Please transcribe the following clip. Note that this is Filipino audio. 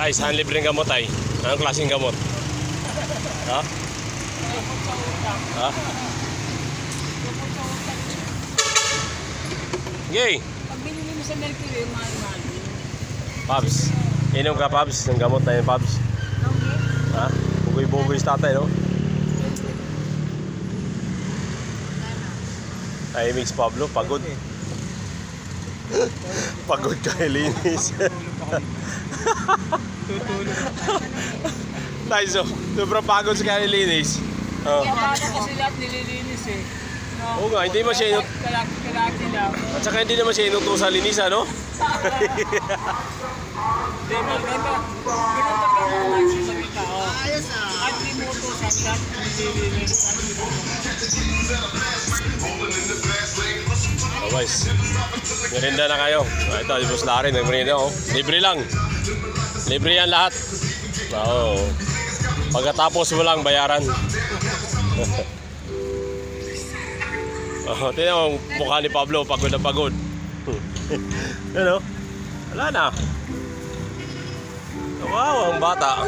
Tay, saan libreng gamot tay? Anong klaseng gamot? Ha? Ha? Gay! Pag binili mo sa Mercury, mahal-mahal. Pabs. Inom ka Pabs, ng gamot na yun Pabs. Okay. Ha? Bugoy-bugoy sa tatay, no? Ay, Mix Pablo, pagod. Pagod kay linis. Tutulog. Tay, sobrang pagod sa kay linis. Oh. Kaya baka kasi lahat nililinis eh. No? Oo nga, hindi man siya Kalaki lang. At saka hindi naman siya inuto sa linis, ano? Hindi, maganda. Ginapag ka naman siya sa kita. Ayos ah. At limutusan lahat nililinis. Oh guys, merienda na kayo. Ito, si Boss Larry, nag-merienda oh. Libre lang. Libre yan lahat. Oo. Pagkatapos mo lang bayaran. Oh, tingnan mo ang mukha ni Pablo, pagod na pagod. Ano? Wala na. Wow, ang bata.